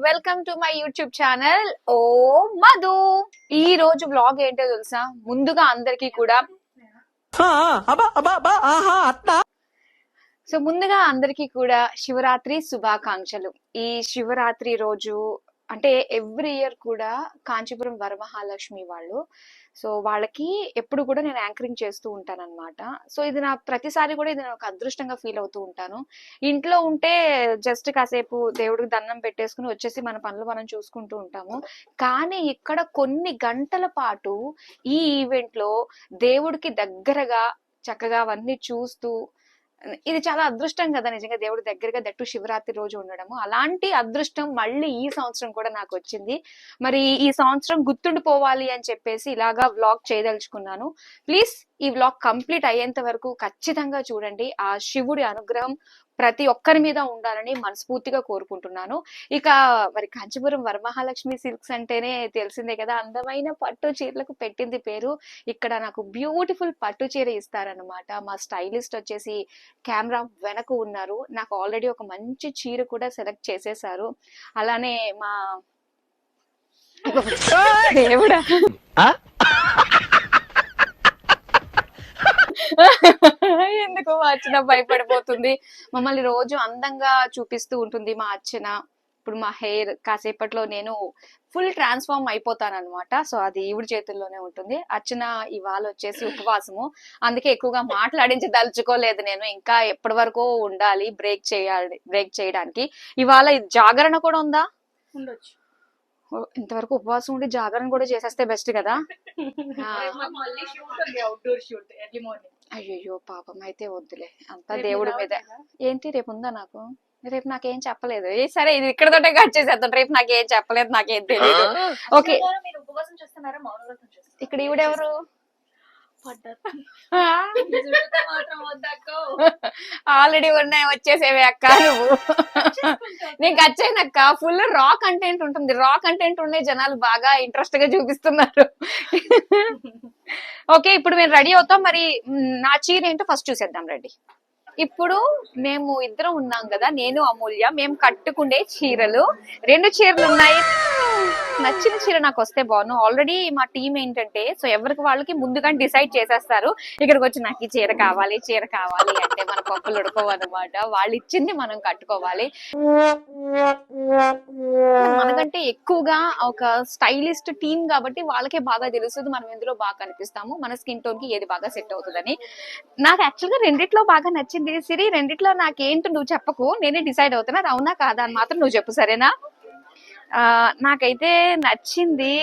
Welcome to my YouTube channel ఓ మధు. ఈ రోజు వ్లాగ్ ఏంటో తెలుసా? ముందుగా అందరికీ కూడా శివరాత్రి శుభాకాంక్షలు. ఈ శివరాత్రి రోజు అంటే ఎవ్రీ ఇయర్ కూడా కాంచీపురం వరమహాలక్ష్మి వాళ్ళు, సో వాళ్ళకి ఎప్పుడు కూడా నేను యాంకరింగ్ చేస్తూ ఉంటాను అనమాట. సో ఇది నా ప్రతిసారి కూడా ఇది నేను ఒక అదృష్టంగా ఫీల్ అవుతూ ఉంటాను. ఇంట్లో ఉంటే జస్ట్ కాసేపు దేవుడికి దండం పెట్టేసుకుని వచ్చేసి మన పనులు మనం చూసుకుంటూ ఉంటాము. కానీ ఇక్కడ కొన్ని గంటల పాటు ఈ ఈవెంట్ లో దేవుడికి దగ్గరగా చక్కగా అవన్నీ చూస్తూ, ఇది చాలా అదృష్టం కదా నిజంగా దేవుడి దగ్గరగా, దట్టు శివరాత్రి రోజు ఉండడము. అలాంటి అదృష్టం మళ్ళీ ఈ సంవత్సరం కూడా నాకు వచ్చింది. మరి ఈ సంవత్సరం గుర్తుండిపోవాలి అని చెప్పేసి ఇలాగా వ్లాగ్ చేయదలుచుకున్నాను. ప్లీజ్ ఈ వ్లాగ్ కంప్లీట్ అయ్యేంత వరకు ఖచ్చితంగా చూడండి. ఆ శివుడి అనుగ్రహం ప్రతి ఒక్కరి మీద ఉండాలని మనస్ఫూర్తిగా కోరుకుంటున్నాను. ఇక మరి కాంచీపురం వరమహాలక్ష్మి సిల్క్స్ అంటేనే తెలిసిందే కదా, అందమైన పట్టు చీరలకు పెట్టింది పేరు. ఇక్కడ నాకు బ్యూటిఫుల్ పట్టు చీర ఇస్తారనమాట. మా స్టైలిస్ట్ వచ్చేసి కెమెరా వెనక ఉన్నారు. నాకు ఆల్రెడీ ఒక మంచి చీర కూడా సెలెక్ట్ చేసేసారు. అలానే మా దేవుడా ఎందుకు మా అర్చన భయపడిపోతుంది. మమ్మల్ని రోజు అందంగా చూపిస్తూ ఉంటుంది మా అర్చన. ఇప్పుడు మా హెయిర్ కాసేపట్లో నేను ఫుల్ ట్రాన్స్ఫార్మ్ అయిపోతాను అనమాట. సో అది ఈవిడ చేతుల్లోనే ఉంటుంది. అర్చన ఇవాళ వచ్చేసి ఉపవాసము, అందుకే ఎక్కువగా మాట్లాడించదలుచుకోలేదు నేను. ఇంకా ఎప్పటి వరకు ఉండాలి, బ్రేక్ చేయడానికి. ఇవాళ జాగరణ కూడా ఉందా? ఉండొచ్చు. ఇంతవరకు ఉపవాసం ఉండి జాగరణ కూడా చేసేస్తే బెస్ట్ కదా. అయ్యో పాపం, అయితే వద్దులే, అంతా దేవుడి మీద. ఏంటి రేపు ఉందా? రేపు నాకేం చెప్పలేదు. సరే ఇది ఇక్కడతోటే కట్ చేసేద్దాం. రేపు నాకేం చెప్పలేదు, నాకేం తెలియదు. ఓకే, ఇక్కడ ఈవిడెవరు? ఆల్రెడీ ఉన్నాయి, వచ్చేసేవే అక్క నువ్వు. నేను వచ్చానక్క. ఫుల్ రా కంటెంట్ ఉంటుంది. రా కంటెంట్ ఉండే జనాలు బాగా ఇంట్రెస్ట్ గా చూపిస్తున్నారు. ఓకే, ఇప్పుడు మేము రెడీ అవుతాం. మరి నా చీర ఏంటో ఫస్ట్ చూసేద్దాం. రెడీ. ఇప్పుడు మేము ఇద్దరం ఉన్నాం కదా, నేను అమూల్య. మేము కట్టుకునే చీరలు 2 చీరలు ఉన్నాయి. నచ్చిన చీర నాకు వస్తే బాగున్నాను. ఆల్రెడీ మా టీం ఏంటంటే, సో ఎవరికి వాళ్ళకి ముందుగా డిసైడ్ చేసేస్తారు. ఇక్కడికి వచ్చి నాకు ఈ చీర కావాలి అంటే మన పప్పులు ఉడుకోవన్నమాట. వాళ్ళు ఇచ్చింది మనం కట్టుకోవాలి. మనకంటే ఎక్కువగా ఒక స్టైలిస్ట్ టీం కాబట్టి వాళ్ళకే బాగా తెలుస్తుంది మనం ఎందులో బాగా కనిపిస్తాము, మన స్కిన్ టోన్ కి ఏది బాగా సెట్ అవుతుందని. నాకు యాక్చువల్ గా రెండిట్లో బాగా నచ్చింది సిరి. రెండిట్లో నాకేంటో నువ్వు చెప్పకు, నేనే డిసైడ్ అవుతున్నా. అది అవునా కాదా అని మాత్రం నువ్వు చెప్పు, సరేనా? నాకైతే నచ్చింది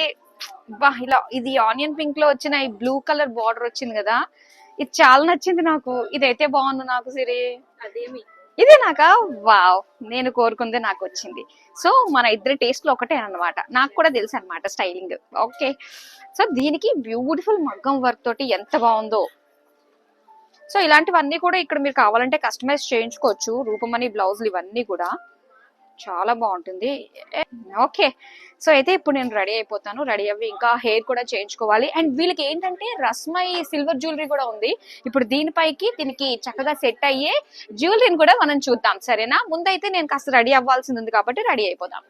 ఇలా ఇది ఆనియన్ పింక్ లో వచ్చిన ఈ బ్లూ కలర్ బార్డర్ వచ్చింది కదా, ఇది చాలా నచ్చింది నాకు. ఇదైతే బాగుంది నాకు సిరి. అదేమి ఇదే నాకా? వావ్, నేను కోరుకుందే నాకు వచ్చింది. సో మన ఇద్దరి టేస్ట్ లో ఒకటే అనమాట. నాకు కూడా తెలుసు అనమాట స్టైలింగ్. ఓకే, సో దీనికి బ్యూటిఫుల్ మగ్గం వర్క్ తోటి ఎంత బాగుందో. సో ఇలాంటివన్నీ కూడా ఇక్కడ మీరు కావాలంటే కస్టమైజ్ చేయించుకోవచ్చు. రూపమణి బ్లౌజులు ఇవన్నీ కూడా చాలా బాగుంటుంది. ఓకే, సో అయితే ఇప్పుడు నేను రెడీ అయిపోతాను. రెడీ అవ్వి ఇంకా హెయిర్ కూడా చేయించుకోవాలి. అండ్ వీళ్ళకి ఏంటంటే రస్మై సిల్వర్ జ్యువెలరీ కూడా ఉంది. ఇప్పుడు దీనికి చక్కగా సెట్ అయ్యే జ్యువెలరీని కూడా మనం చూద్దాం, సరేనా? ముందైతే నేను కాస్త రెడీ అవ్వాల్సింది ఉంది కాబట్టి రెడీ అయిపోదాం.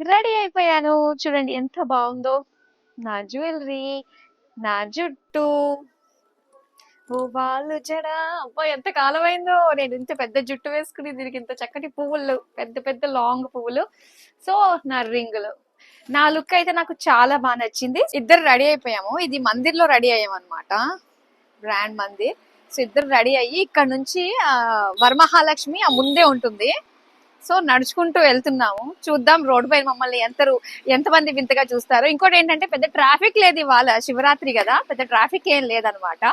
రెడీ అయిపోయాను. చూడండి ఎంత బాగుందో నా జ్యువెలరీ, నా జుట్టు, వాళ్ళు జడ. అబ్బా ఎంత కాలం అయిందో నేను ఇంత పెద్ద జుట్టు వేసుకుని, దీనికి ఇంత చక్కటి పువ్వులు, పెద్ద పెద్ద లాంగ్ పువ్వులు. సో నా రింగులు, నా లుక్ అయితే నాకు చాలా బాగా నచ్చింది. ఇద్దరు రెడీ అయిపోయాము. ఇది మందిర్ లో రెడీ అయ్యాం అనమాట, గ్రాండ్ మందిర్. సో ఇద్దరు రెడీ అయ్యి ఇక్కడ నుంచి వరమహాలక్ష్మి ఆ ముందే ఉంటుంది. సో నడుచుకుంటూ వెళ్తున్నాము, చూద్దాం రోడ్డు పైన మమ్మల్ని ఎంతమంది వింతగా చూస్తారు. ఇంకోటి ఏంటంటే పెద్ద ట్రాఫిక్ లేదు, ఇవాళ శివరాత్రి కదా, పెద్ద ట్రాఫిక్ ఏం లేదనమాట.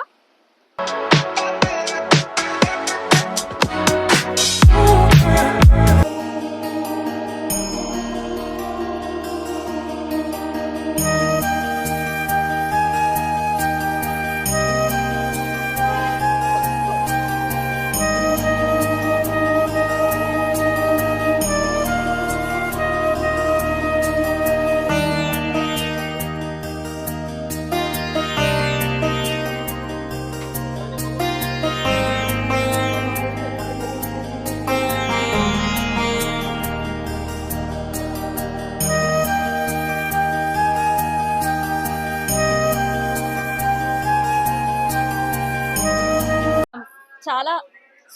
చాలా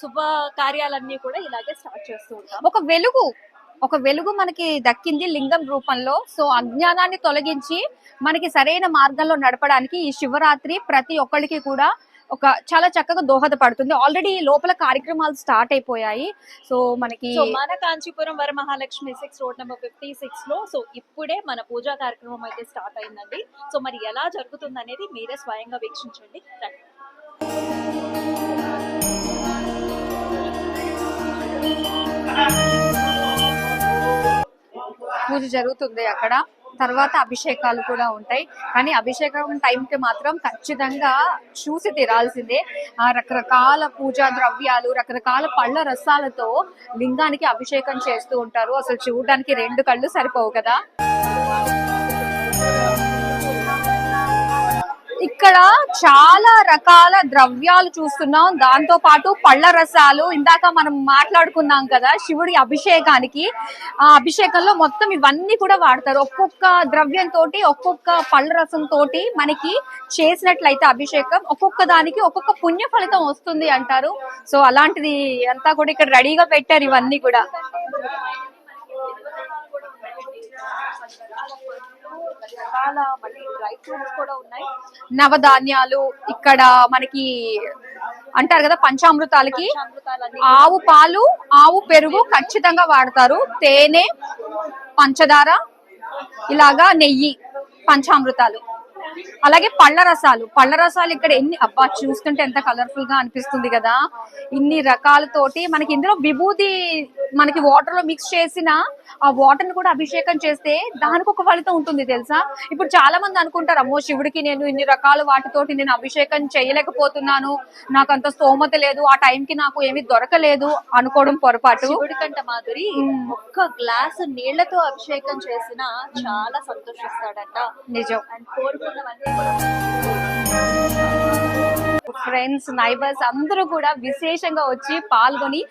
శుభ కార్యాలన్నీ కూడా ఇలాగే స్టార్ట్ చేస్తూ ఉంటాం. ఒక వెలుగు మనకి దక్కింది లింగం రూపంలో. సో అజ్ఞానాన్ని తొలగించి మనకి సరైన మార్గంలో నడపడానికి ఈ శివరాత్రి ప్రతి ఒక్కరికి కూడా చాలా చక్కగా దోహదపడుతుంది. ఆల్రెడీ లోపల కార్యక్రమాలు స్టార్ట్ అయిపోయాయి. సో మనకి మన కాంచీపురం వరమహాలక్ష్మి 6 రోడ్ నెంబర్ 56 లో సో ఇప్పుడే మన పూజా కార్యక్రమం అయితే స్టార్ట్ అయిందండి. సో మరి ఎలా జరుగుతుంది అనేది మీరే స్వయంగా వీక్షించండి. పూజ జరుగుతుంది అక్కడ, తర్వాత అభిషేకాలు కూడా ఉంటాయి. కానీ అభిషేకం టైంకి మాత్రం ఖచ్చితంగా చూసి తీరాల్సిందే. రకరకాల పూజా ద్రవ్యాలు, రకరకాల పళ్ళ రసాలతో లింగానికి అభిషేకం చేస్తూ ఉంటారు. అసలు చూడడానికి 2 కళ్ళు సరిపోవు కదా. ఇక్కడ చాలా రకాల ద్రవ్యాలు చూస్తున్నాం, దాంతో పాటు పళ్ళ రసాలు. ఇందాక మనం మాట్లాడుకున్నాం కదా శివుడి అభిషేకానికి, ఆ అభిషేకంలో మొత్తం ఇవన్నీ కూడా వాడతారు. ఒక్కొక్క ద్రవ్యం తోటి, ఒక్కొక్క పళ్ళ రసం తోటి మనకి చేసినట్లయితే అభిషేకం ఒక్కొక్క దానికి ఒక్కొక్క పుణ్య ఫలితం వస్తుంది అంటారు. సో అలాంటిది అంతా కూడా ఇక్కడ రెడీగా పెట్టారు ఇవన్నీ కూడా. డ్రై ఫ్రూట్స్ కూడా ఉన్నాయి, నవధాన్యాలు. ఇక్కడ మనకి అంటారు కదా పంచామృతాలకి ఆవు పాలు, ఆవు పెరుగు ఖచ్చితంగా వాడతారు. తేనె, పంచదార, ఇలాగా నెయ్యి, పంచామృతాలు. అలాగే పళ్ళ రసాలు ఇక్కడ ఎన్ని, అబ్బా చూస్తుంటే ఎంత కలర్ఫుల్ గా అనిపిస్తుంది కదా. ఇన్ని రకాలతోటి మనకి ఇందులో విభూతి మనకి వాటర్ లో మిక్స్ చేసిన ఆ వాటర్ ని కూడా అభిషేకం చేస్తే దానికి ఒక ఫలితం ఉంటుంది తెలుసా. ఇప్పుడు చాలా మంది అనుకుంటారు, అమ్మో శివుడికి నేను ఇన్ని రకాల వాటితోటి నేను అభిషేకం చేయలేకపోతున్నాను, నాకు అంత స్తోమత లేదు, ఆ టైంకి నాకు ఏమి దొరకలేదు అనుకోవడం పొరపాటు. శివుడి కంట మాధురి ఒక్క గ్లాసు నీళ్లతో అభిషేకం చేసినా చాలా సంతోషిస్తాడంట. నిజం. అండ్ కోరుకున్నవన్నీ ఫ్రెండ్స్, నైబర్స్ అందరూ కూడా విశేషంగా వచ్చి పాల్గొని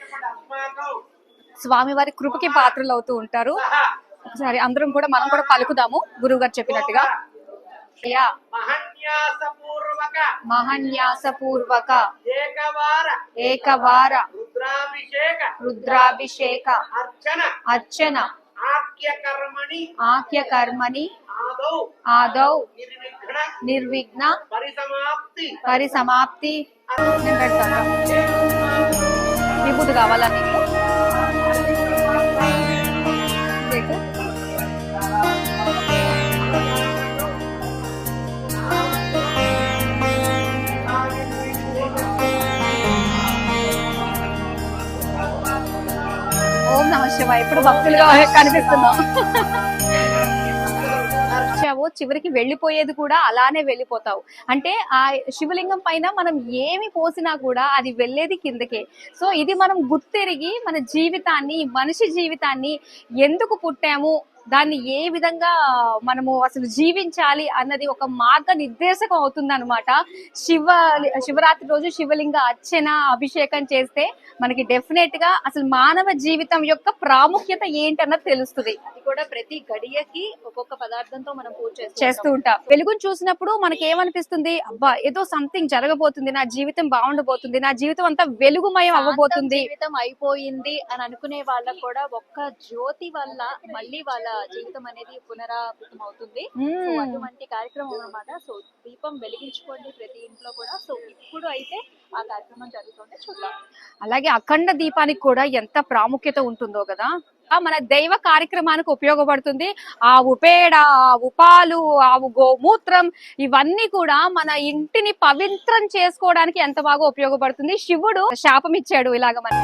స్వామివారి కృపకి పాత్రలు అవుతూ ఉంటారు. ఒకసారి అందరం కూడా మనం కూడా పలుకుదాము గురువు గారు చెప్పినట్టుగా. మహన్యాసపూర్వక ఏకవార రుద్రాభిషేక అర్చన ఆఖ్యకర్మణి ఆదౌ నిర్విఘ్న పరిసమాప్తి. నేను పెడతాను. విభూతి కావాలా నీకు? ఓం నమః శివాయ. ఇప్పుడు భక్తులుగా కనిపిస్తున్నాం. చివరికి వెళ్ళిపోయేది కూడా అలానే వెళ్ళిపోతావు. అంటే ఆ శివలింగం పైన మనం ఏమి పోసినా కూడా అది వెళ్ళేది కిందకే. సో ఇది మనం గుర్తెరిగి మన జీవితాన్ని, మనిషి జీవితాన్ని ఎందుకు పుట్టాము, దాన్ని ఏ విధంగా మనము అసలు జీవించాలి అన్నది ఒక మార్గ నిర్దేశకం అవుతుంది అనమాట. శివరాత్రి రోజు శివలింగ అర్చన, అభిషేకం చేస్తే మనకి డెఫినెట్ గా అసలు మానవ జీవితం యొక్క ప్రాముఖ్యత ఏంటన్నది తెలుస్తుంది. అది కూడా ప్రతి గడియకి ఒక్కొక్క పదార్థంతో మనం పూజ చేస్తూ ఉంటాం. వెలుగును చూసినప్పుడు మనకి ఏమనిపిస్తుంది, అబ్బా ఏదో సంథింగ్ జరగబోతుంది, నా జీవితం బాగుండబోతుంది, నా జీవితం అంతా వెలుగుమయం అవ్వబోతుంది, జీవితం అయిపోయింది అని అనుకునే వాళ్ళకు కూడా ఒక్క జ్యోతి వల్ల మళ్ళీ వాళ్ళ జీవితం అనేది పునరావృతం అవుతుంది. సో అటువంటి కార్యక్రమం అన్నమాట. సో దీపం వెలిగించుకోండి ప్రతి ఇంట్లో కూడా. సో ఇప్పుడు అయితే ఆ కార్యక్రమం జరుగుతుంది, చూద్దాం. అలాగే అఖండ దీపానికి కూడా ఎంత ప్రాముఖ్యత ఉంటుందో కదా, మన దైవ కార్యక్రమానికి ఉపయోగపడుతుంది. ఆవు పేడ, ఆవు పాలు, ఆవు గోమూత్రం ఇవన్నీ కూడా మన ఇంటిని పవిత్రం చేసుకోవడానికి ఎంత బాగా ఉపయోగపడుతుంది. శివుడు శాపం ఇచ్చాడు ఇలాగ మన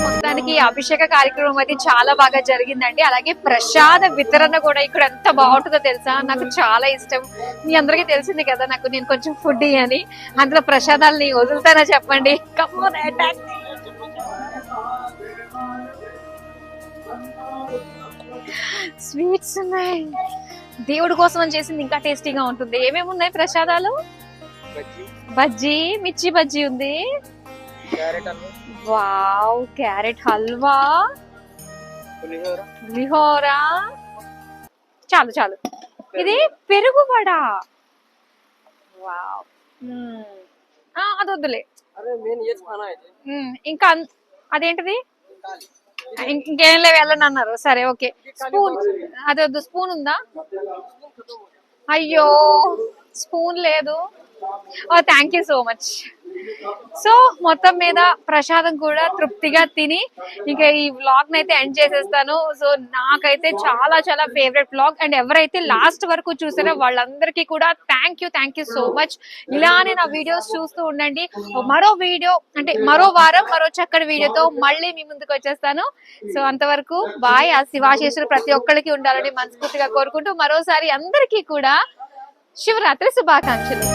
మొత్తానికి అభిషేక కార్యక్రమం అయితే చాలా బాగా జరిగిందండి. అలాగే ప్రసాద వితరణ కూడా ఇక్కడ ఎంత బాగుంటుందో తెలుసా, నాకు చాలా ఇష్టం. మీ అందరికీ తెలిసింది కదా నాకు, నేను కొంచెం ఫుడ్ అని. అందులో ప్రసాదాలని వదులుతానా చెప్పండి? Common attack. స్వీట్స్ ఉన్నాయి, దేవుడి కోసం అని చేసింది ఇంకా టేస్టీగా ఉంటుంది. ఏమేమి ఉన్నాయి ప్రసాదాలు? బజ్జీ, మిర్చి బజ్జీ ఉంది. వావ్, క్యారెట్ హల్వా, పులిహోర. చాలు చాలు. ఇది పెరుగు వడ. వావ్. అది వద్దులే. ఇంకా అదేంటిది? ఇంకేం లేవు, వెళ్ళను అన్నారు. సరే ఓకే. స్పూన్ అది వద్దు. స్పూన్ ఉందా? అయ్యో స్పూన్ లేదు. Thank you so much. So మొత్తం మీద ప్రసాదం కూడా తృప్తిగా తిని ఇక ఈ వ్లాగ్ నైతే ఎండ్ చేసేస్తాను. సో నాకైతే చాలా చాలా ఫేవరెట్ వ్లాగ్. అండ్ ఎవరైతే లాస్ట్ వరకు చూసారో వాళ్ళందరికీ కూడా థ్యాంక్ యూ సో మచ్. ఇలానే నా వీడియోస్ చూస్తూ ఉండండి. మరో వీడియో అంటే మరో వారం మరో చక్కటి వీడియోతో మళ్ళీ మీ ముందుకు వచ్చేస్తాను. సో అంతవరకు బాయ్. ఆ శివాశీస్సులు ప్రతి ఒక్కరికి ఉండాలని మనస్ఫూర్తిగా కోరుకుంటూ మరోసారి అందరికీ కూడా శివరాత్రి శుభాకాంక్షలు.